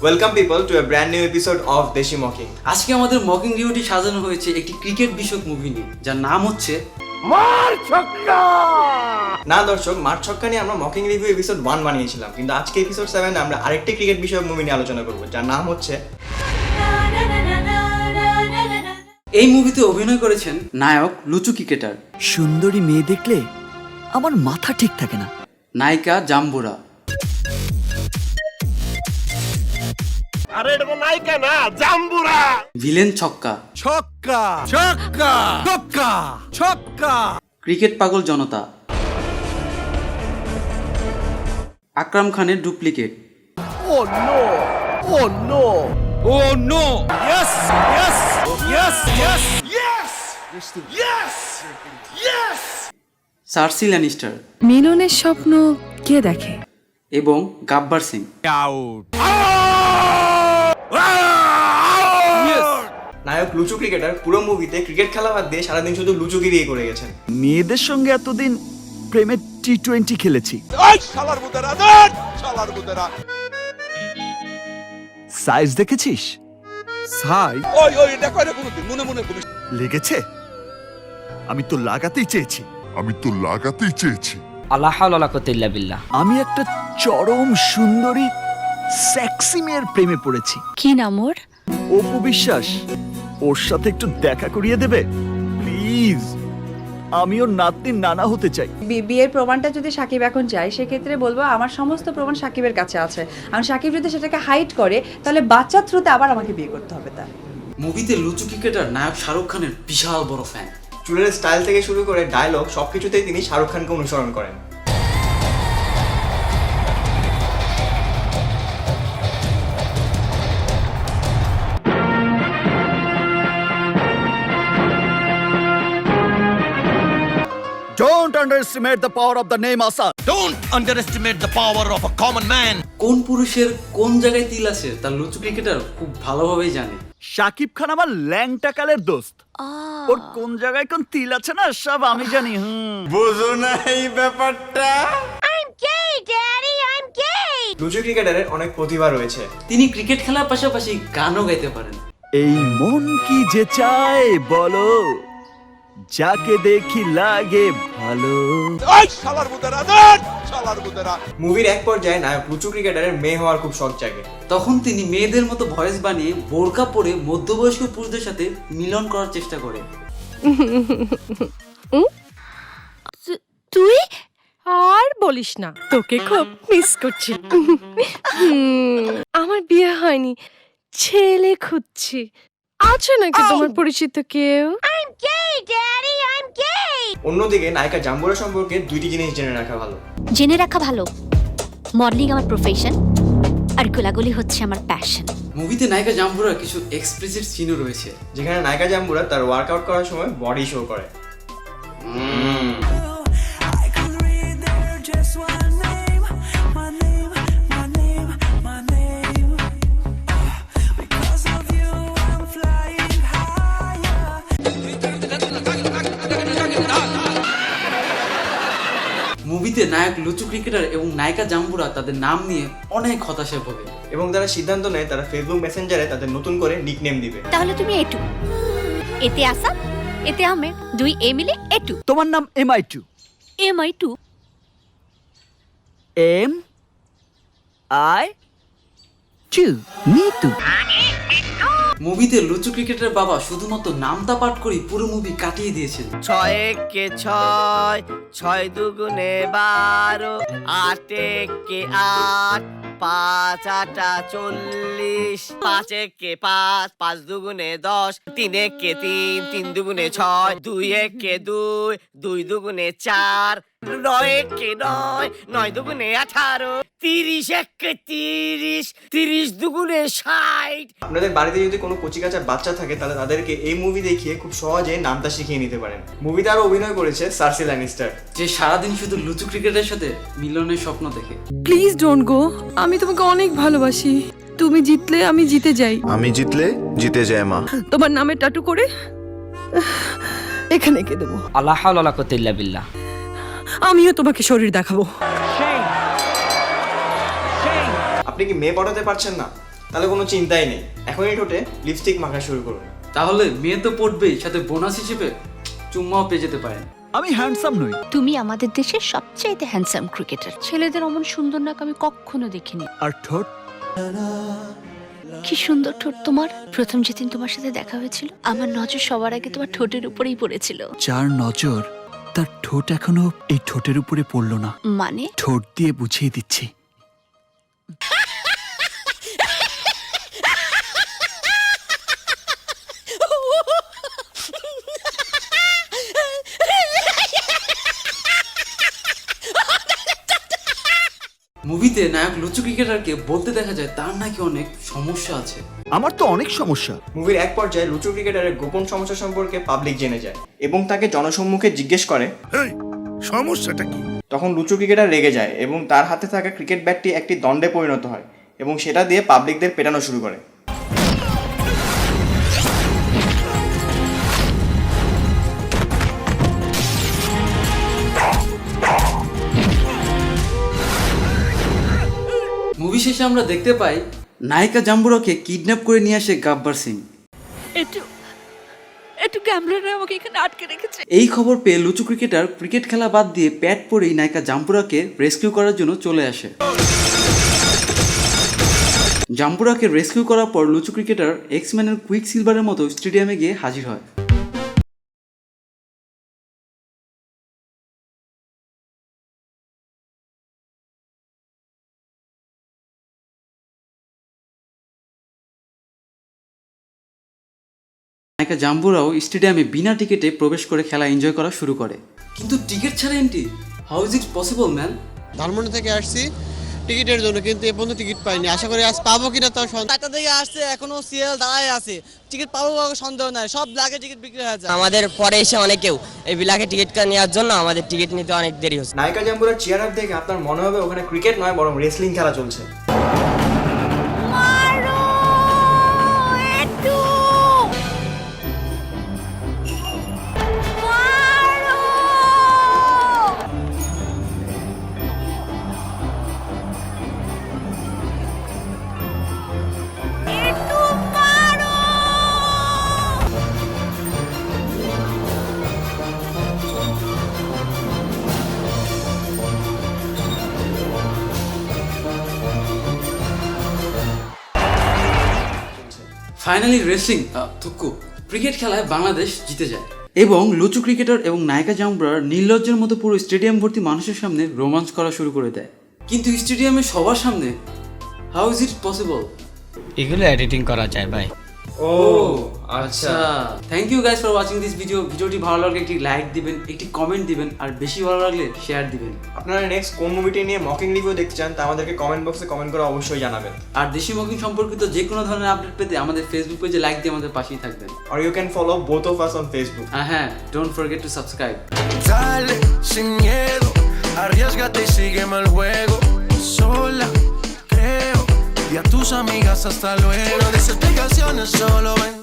Welcome people to A brand new episode of দেশি mocking. আজকে আমাদের মকিং রিভিউটি সাজানো হয়েছে একটি ক্রিকেট বিষয়ক মুভি নিয়ে, যার নাম হচ্ছে মার ছক্কা। না দর্শক, মার ছক্কা নিয়ে আমরা মকিং রিভিউ এপিসোড 1 বানিয়েছিলাম, কিন্তু আজকে এপিসোড 7 আমরা আরেকটি ক্রিকেট বিষয়ক মুভি নিয়ে আলোচনা করব, যার নাম হচ্ছে। এই মুভিতে অভিনয় করেছেন নায়ক লুচু ক্রিকেটার। সুন্দরী মেয়ে দেখলে আমার মাথা ঠিক থাকে না। নায়িকা জাম্বুরা। আরে এটা নায়িকা না, জাম্বুরা। ভিলেন ছক্কা। ছক্কা ছক্কা ছক্কা ছক্কা। ক্রিকেট পাগল জনতা। আকরাম খানের duplicate. Oh no oh no oh no. Yes yes yes yes yes yes yes. Cersei Lannister মিলনের স্বপ্ন কে দেখে? এবং গাব্বার সিং। আউট। নায়ক লুচু ক্রিকেটার পুরো মুভিতে ক্রিকেট খেলা বাদ দিয়ে সারাদিন শুধু লুচুগিরিই করে গেছেন। মেয়েদের সঙ্গে এতদিন প্রেমের টি20 খেলেছি। ওই শালার বুতেরা দর শালার বুতেরা। সাইজ দেখেছিস? সাইজ ওই ওই দেখো এটা কোন মনে মনে করিস। লেগেছে? আমি তো লাগাতেই চেয়েছি। আল্লাহ হাওলা ওয়ালা কুওয়াতা ইল্লা বিল্লাহ। আমি একটা চরম সুন্দরী সেক্সি মেয়ের প্রেমে পড়েছি। কি নাম ওর? অপু বিশ্বাস। ওর সাথে একটু দেখা করিয়ে দেবে প্লিজ? আমি ওর নাতনির নানা হতে চাই। বিয়ের প্রমাণটা যদি সাকিব এখন চায়, সেক্ষেত্রে বলবো আমার সমস্ত প্রমাণ সাকিবের কাছে আছে। আর সাকিব যদি সেটাকে হাইড করে, তাহলে বাচ্চার থ্রুতে আবার আমাকে বিয়ে করতে হবে তার। মুভিতে লুচু ক্রিকেটার নায়ক শাহরুখ খানের বিশাল বড় ফ্যান। চুলের স্টাইল থেকে শুরু করে ডায়লগ সবকিছুতেই তিনি শাহরুখ খানকে অনুসরণ করেন। Don't underestimate the power of the name Asa. Don't underestimate the power of a common man. কোন পুরুষের কোন জায়গায় তিল আছে তার লুচু ক্রিকেটার খুব ভালোভাবেই জানে। শাকিব খান আমার ল্যাংটা কালের দোস্ত। ওর কোন জায়গায় কোন তিল আছে না সব আমি জানি। বুঝো না এই ব্যাপারটা? লুচু ক্রিকেটারের অনেক প্রতিভা রয়েছে। তিনি ক্রিকেট খেলার পাশাপাশি গানও গাইতে পারেন। এই মন কি যে চায় বলো, যাকে দেখি লাগে ভালো। ওই শালার বুতেরা দর শালার বুতেরা। মুভির এক পর্যায়ে নায়ক লুচু ক্রিকেটারের মেয়ে হওয়ার খুব শখ জাগে। তখন তিনি মেয়েদের মতো ভয়েস বানিয়ে বোরকা পরে মধ্যবয়স্ক পুরুষদের সাথে মিলন করার চেষ্টা করে। তুই আর বলিস না, তোকে খুব মিস করছি। আমার বিয়ে হয়নি, ছেলে খুঁজছি। আছে নাকি তোমার পরিচিত কেউ? অন্যদিকে নায়িকা জাম্বুরা সম্পর্কে দুইটি জিনিস জেনে রাখা ভালো। মডেলিং আমার প্রফেশন, আর গোলাগুলি হচ্ছে আমার প্যাশন। মুভিতে নায়িকা জাম্বুরার কিছু এক্সপ্লিসিট সিনও রয়েছে, যেখানে নায়িকা জাম্বুরা তার ওয়ার্কআউট করার সময় বডি শো করে। মুভিতে নায়ক লুচু ক্রিকেটার এবং নায়িকা জাম্বুরা তাদের নাম নিয়ে অনেক হতাশায় ভোগে এবং তারা সিদ্ধান্ত নেয় তারা ফেসবুক মেসেঞ্জারে তাদের নতুন করে নিকনেম দিবে। তাহলে তুমি এটু, এতে আসা, এতে আমের, দুই এ মিলে এটু। তোমার নাম MI2। MI2 MI2 Mitu. মুভিতে লুচু ক্রিকেটার বাবা শুধুমাত্র নামটা পাঠ করে পুরো মুভি কাটিয়ে দিয়েছেন। 6 একে 6, 6 দুগুণে 12, 8 একে 8, 5 8 40, 5 একে 5, 5 দুগুণে 10, 3 একে 3, 3 দুগুণে 6, 2 একে 2, 2 দুগুণে 4, 9 একে 9, 9 দুগুণে 18, 30 একে 30, 30 দুগুণে 60। আপনাদের বাড়িতে যদি কোনো কচিকাঁচার বাচ্চা থাকে, তাহলে তাদেরকে এই মুভি দেখিয়ে খুব সহজে নামটা শিখিয়ে নিতে পারেন। মুভিতে আরো অভিনয় করেছে সার্সি ল্যানিস্টার, যে সারাদিন শুধু লুচু ক্রিকেটের সাথে মিলনের স্বপ্ন দেখে। প্লিজ ডোন্ট গো, আমি তোমাকে অনেক ভালোবাসি। তুমি জিতলে আমি জিতে যাই। আমি জিতলে জিতে যায় মা। তোমার নামে টাটু করে এখানে এঁকে দেবো। আল্লাহ হাওলা ওয়ালা কুওয়াতা ইল্লা বিল্লাহ। আমিও তোমাকে শরীর দেখাবো। আপনি কি মেয়ে পটাতে পারছেন না? তাহলে কোনো চিন্তাই নেই, এখনই ঠোঁটে লিপস্টিক মাখা শুরু করুন। তাহলে মেয়ে তো পড়বেই, সাথে বোনাস হিসেবে চুম্মাও পেয়ে যেতে পারেন। আমি হ্যান্ডসাম নই। তুমি আমাদের দেশের সবচেয়ে হ্যান্ডসাম ক্রিকেটার। ছেলেদের অমন সুন্দর নাক আমি কখনো দেখিনি। আর ঠোঁট? কি সুন্দর ঠোঁট তোমার। প্রথম যেদিন তোমার সাথে দেখা হয়েছিল আমার নজর সবার আগে তোমার ঠোঁটের উপরেই পড়েছিল। যার নজর, তার ঠোঁট এখনো এই ঠোঁটের উপরে পড়লো না। মানে? ঠোঁট দিয়ে বুঝিয়ে দিচ্ছি। মুভিতে নায়ক লুচু ক্রিকেটারকে বলতে দেখা যায় তার নাকি অনেক সমস্যা আছে। আমার তো অনেক সমস্যা। মুভির এক পর্যায়ে লুচু ক্রিকেটারের গোপন সমস্যা সম্পর্কে পাবলিক জেনে যায় এবং তাকে জনসম্মুখে জিজ্ঞেস করে সমস্যাটা কি? তখন লুচু ক্রিকেটার রেগে যায় এবং তার হাতে থাকা ক্রিকেট ব্যাটটি একটি দণ্ডে পরিণত হয় এবং সেটা দিয়ে পাবলিকদের পেটানো শুরু করে। মুভি শেষে আমরা দেখতে পাই নায়িকা জাম্বুরাকে কিডন্যাপ করে নিয়ে আসে গাব্বার সিং। একটু ক্যামেরাটা আমাকে এখানে আটকে রেখেছে। এই খবর পেয়ে লুচু ক্রিকেটার ক্রিকেট খেলা বাদ দিয়ে প্যাড পরেই নায়িকা জাম্বুরাকে রেস্কিউ করার জন্য চলে আসে। জাম্বুরাকে রেস্কিউ করার পর লুচু ক্রিকেটার এক্সম্যানের কুইক সিলভারের মতো স্টেডিয়ামে গিয়ে হাজির হয়। নায়িকা জাম্বুরাও স্টেডিয়ামে বিনা টিকিটে প্রবেশ করে খেলা এনজয় করা শুরু করে। কিন্তু টিকিট ছাড়া entry, how is it possible man? Dhanmondi থেকে আসছি টিকিটের জন্য, কিন্তু এ পর্যন্ত টিকিট পাইনি। আশা করি আজ পাবো কিনা তার সন্দেহ। একটা থেকে আসছে, এখনো সিএল দাঁড়ায় আছে, টিকিট পাবো সন্দেহ নাই, সব ব্ল্যাকে টিকিট বিক্রি হয়ে যায়। আমাদের পরে এসে অনেকেও এই ব্ল্যাকে টিকিট নেওয়ার জন্য আমাদের টিকিট নিতে অনেক দেরি হচ্ছে। নায়িকা জাম্বুরার চেয়ার আপ দেখে আপনার মনে হবে ওখানে ক্রিকেট নয় বরং রেসলিং খেলা চলছে। ফাইনালি রেসলিং থুকু ক্রিকেট খেলায় বাংলাদেশ জিতে যায় এবং লুচু ক্রিকেটার এবং নায়িকা জাম্বুরার নির্লজ্জের মতো পুরো স্টেডিয়াম ভর্তি মানুষের সামনে রোমাঞ্চ করা শুরু করে দেয়। কিন্তু স্টেডিয়ামে সবার সামনে, হাউ ইজ ইট পসিবল? এগুলো এডিটিং করা যায় ভাই। ও আচ্ছা, thank you guys for watching this video. ভিডিওটি ভালো লাগলে একটি লাইক দিবেন, একটি কমেন্ট দিবেন, আর বেশি ভালো লাগলে শেয়ার দিবেন। আপনারা নেক্সট কোন মুভিটি নিয়ে মকিং রিভিউ দেখতে চান তা আমাদেরকে কমেন্ট বক্সে কমেন্ট করে অবশ্যই জানাবেন। আর দেশি মকিং সম্পর্কিত যে কোনো ধরনের আপডেট পেতে আমাদের ফেসবুক পেজে লাইক দিয়ে আমাদের পাশেই থাকবেন। Or you can follow both of us on Facebook. হ্যাঁ, don't forget to subscribe. Dale, sin miedo, arriésgate y sígueme el juego. Sola, creo, y a tus amigas hasta luego. No des explicaciones, solo ven.